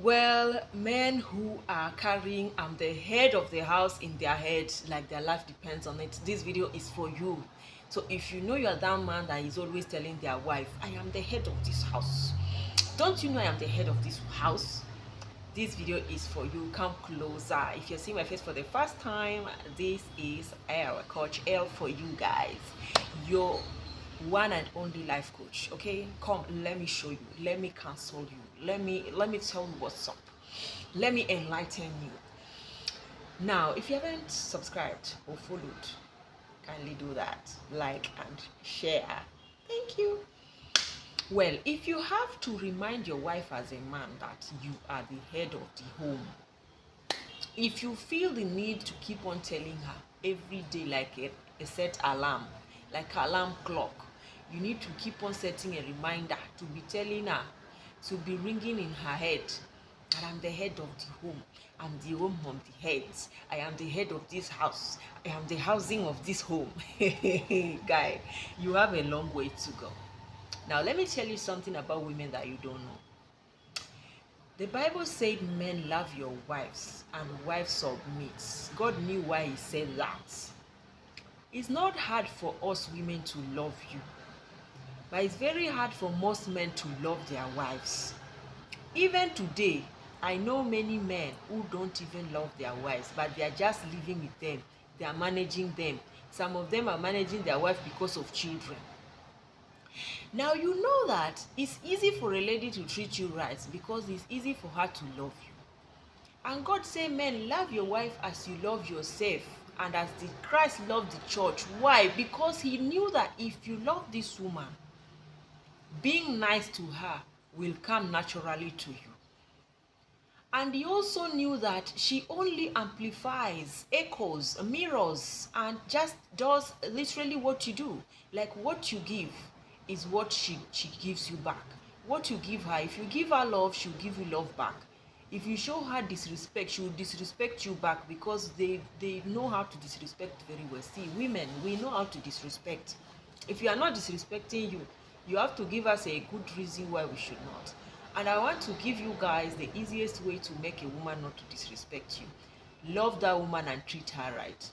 Well, men who are carrying "I'm the head of the house" in their head, like their life depends on it, this video is for you. So if you know you're that man that is always telling their wife, "I am the head of this house," don't you know I am the head of this house? This video is for you. Come closer. If you're seeing my face for the first time, this is L, Coach L, for you guys. Your one and only life coach. Okay, come, let me show you, let me counsel you, let me tell you what's up, let me enlighten you. Now, if you haven't subscribed or followed, kindly do that, like and share. Thank you. Well, if you have to remind your wife as a man that you are the head of the home, if you feel the need to keep on telling her every day, like a set alarm, like alarm clock, you need to keep on setting a reminder to be telling her, to be ringing in her head, that I'm the head of the home, I'm the home of the heads, I am the head of this house, I am the housing of this home. Guy, you have a long way to go. Now let me tell you something about women that you don't know. The Bible said men love your wives and wives submit. God knew why he said that. It's not hard for us women to love you, but it's very hard for most men to love their wives. Even today, I know many men who don't even love their wives, but they are just living with them. They are managing them. Some of them are managing their wife because of children. Now you know that it's easy for a lady to treat you right because it's easy for her to love you. And God say, men, love your wife as you love yourself, and as the Christ loved the church. Why? Because he knew that if you love this woman, being nice to her will come naturally to you. And he also knew that she only amplifies, echoes, mirrors, and just does literally what you do. Like what you give is what she gives you back. What you give her, if you give her love, she'll give you love back. If you show her disrespect, she will disrespect you back, because they know how to disrespect very well. See, women, we know how to disrespect. If you are not disrespecting you, you have to give us a good reason why we should not. And I want to give you guys the easiest way to make a woman not to disrespect you. Love that woman and treat her right.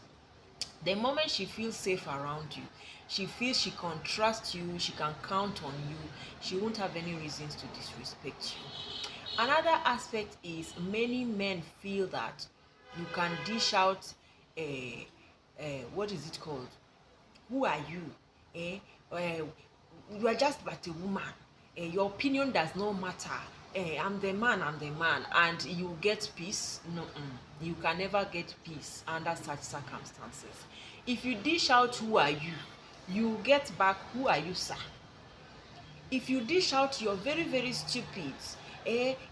The moment she feels safe around you, she feels she can trust you, she can count on you, she won't have any reasons to disrespect you. Another aspect is many men feel that you can dish out what is it called? Who are you? You are just but a woman. Your opinion does not matter. I'm the man, and you get peace. No, you can never get peace under such circumstances. If you dish out who are you, you get back who are you, sir. If you dish out you're very very stupid,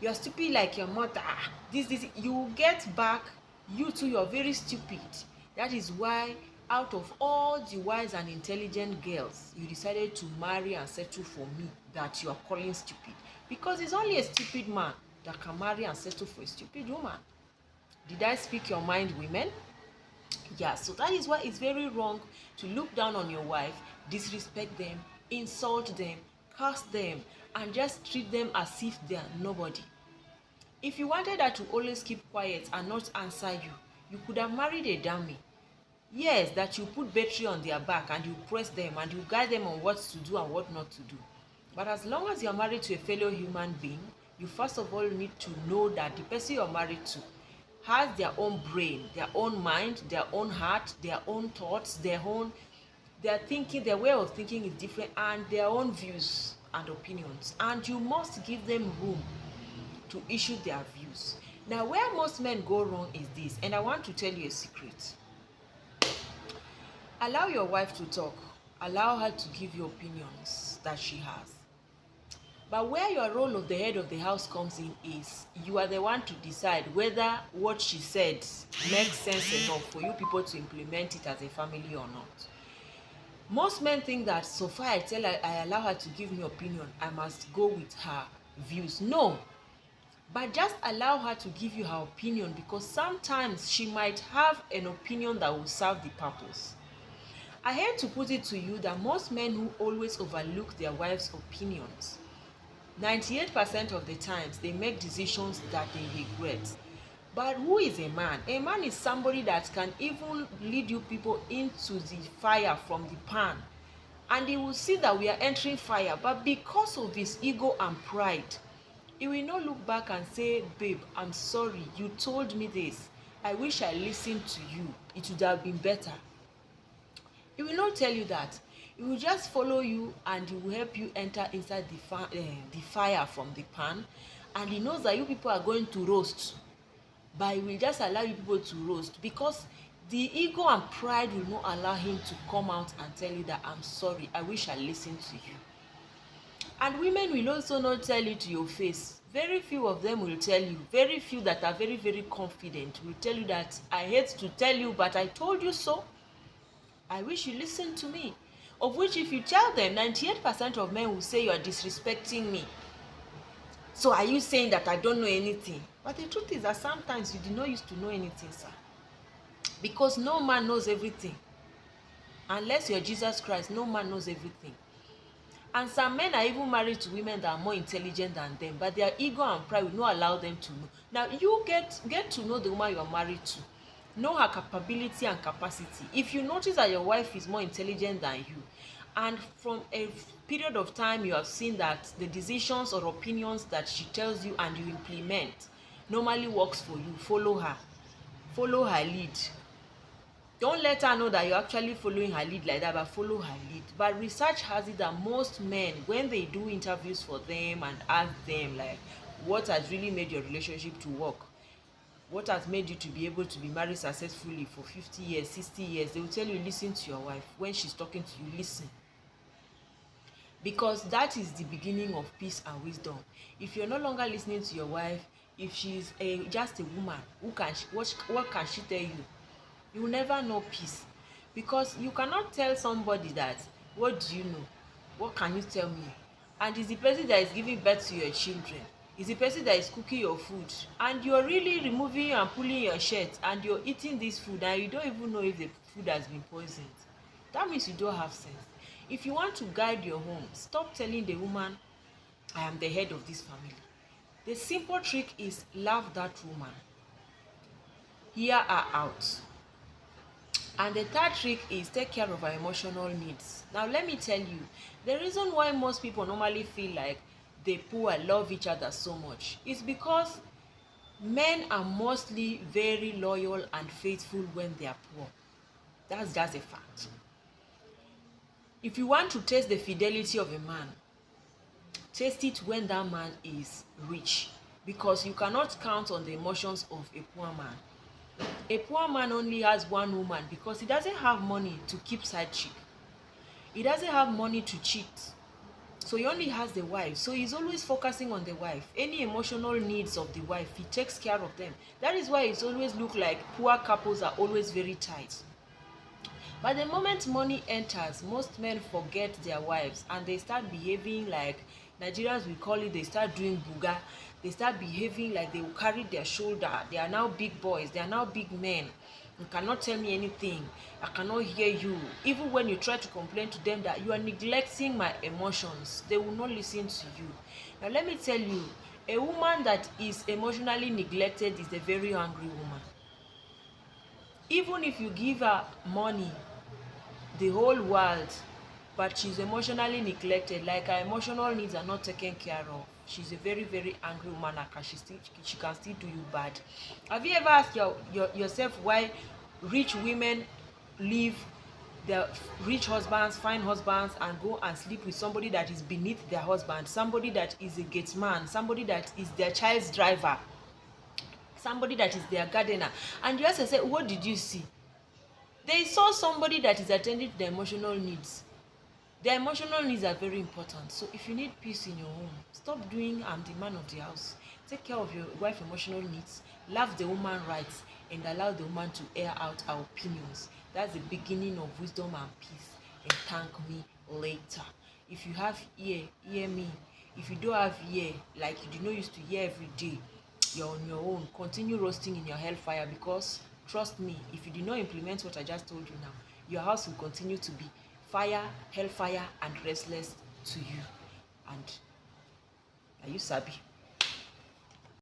you're stupid like your mother, this, you get back you too, you're very stupid. That is why out of all the wise and intelligent girls you decided to marry and settle for me, that you are calling stupid, because it's only a stupid man that can marry and settle for a stupid woman. Did I speak your mind, women? Yeah, so that is why it's very wrong to look down on your wife, disrespect them, insult them, curse them, and just treat them as if they are nobody. If you wanted her to always keep quiet and not answer you, you could have married a dummy. Yes, that you put battery on their back and you press them and you guide them on what to do and what not to do. But as long as you're married to a fellow human being, you first of all need to know that the person you're married to has their own brain, their own mind, their own heart, their own thoughts, their thinking, their way of thinking is different, and their own views and opinions. And you must give them room to issue their views. Now, where most men go wrong is this, and I want to tell you a secret. Allow your wife to talk. Allow her to give you opinions that she has. But where your role of the head of the house comes in is you are the one to decide whether what she said makes sense enough for you people to implement it as a family or not. Most men think that so far I allow her to give me opinion, I must go with her views. No, but just allow her to give you her opinion, because sometimes she might have an opinion that will serve the purpose. I hate to put it to you that most men who always overlook their wives' opinions 98% of the times they make decisions that they regret. But who is a man? A man is somebody that can even lead you people into the fire from the pan, and he will see that we are entering fire, but because of his ego and pride, he will not look back and say, babe, I'm sorry, you told me this, I wish I listened to you, it would have been better. He will not tell you that. He will just follow you, and he will help you enter inside the fire from the pan, and he knows that you people are going to roast, but he will just allow you people to roast, because the ego and pride will not allow him to come out and tell you that, I'm sorry, I wish I listened to you. And women will also not tell you to your face. Very few of them will tell you. Very few that are very, very confident will tell you that, I hate to tell you, but I told you so. I wish you listened to me. Of which, if you tell them, 98% of men will say you are disrespecting me. So are you saying that I don't know anything? But the truth is that sometimes you did not used to know anything, sir. Because no man knows everything. Unless you're Jesus Christ, no man knows everything. And some men are even married to women that are more intelligent than them, but their ego and pride will not allow them to know. Now, you get to know the woman you are married to. Know her capability and capacity. If you notice that your wife is more intelligent than you, and from a period of time you have seen that the decisions or opinions that she tells you and you implement normally works for you, follow her. Follow her lead. Don't let her know that you're actually following her lead like that, but follow her lead. But research has it that most men, when they do interviews for them and ask them like, what has really made your relationship to work, what has made you to be able to be married successfully for 50 years, 60 years, they will tell you, listen to your wife. When she's talking to you, listen. Because that is the beginning of peace and wisdom. If you're no longer listening to your wife, if she's just a woman, what can she tell you? You will never know peace. Because you cannot tell somebody that, what do you know? What can you tell me? And it's the person that is giving birth to your children. It's the person that is cooking your food. And you're really removing and pulling your shirt, and you're eating this food, and you don't even know if the food has been poisoned. That means you don't have sense. If you want to guide your home, stop telling the woman, I am the head of this family. The simple trick is love that woman. Hear her out. And the third trick is take care of our emotional needs. Now let me tell you, the reason why most people normally feel like they poor love each other so much is because men are mostly very loyal and faithful when they are poor. That's just a fact. If you want to taste the fidelity of a man, taste it when that man is rich, because you cannot count on the emotions of a poor man. A poor man only has one woman because he doesn't have money to keep side chick. He doesn't have money to cheat. So he only has the wife. So he's always focusing on the wife. Any emotional needs of the wife, he takes care of them. That is why it's always look like poor couples are always very tight. But the moment money enters, most men forget their wives and they start behaving like, Nigerians will call it, they start doing buga. They start behaving like they will carry their shoulder. They are now big boys. They are now big men. You cannot tell me anything. I cannot hear you. Even when you try to complain to them that you are neglecting my emotions, they will not listen to you. Now let me tell you, a woman that is emotionally neglected is a very angry woman. Even if you give her money, the whole world, but she's emotionally neglected, like her emotional needs are not taken care of, she's a very, very angry woman, and she can still do you bad. Have you ever asked yourself why rich women leave their rich husbands, fine husbands, and go and sleep with somebody that is beneath their husband, somebody that is a gate man, somebody that is their child's driver, somebody that is their gardener? And you have to say, what did you see? They saw somebody that is attending to their emotional needs. Their emotional needs are very important. So if you need peace in your home, stop doing I'm the man of the house. Take care of your wife's emotional needs. Love the woman rights and allow the woman to air out her opinions. That's the beginning of wisdom and peace. And thank me later. If you have ear, hear me. If you don't have ear, like you do not used to hear every day, you're on your own. Continue roasting in your hellfire, because trust me, if you do not implement what I just told you now, your house will continue to be fire, hellfire, and restless to you. And Are you sabi?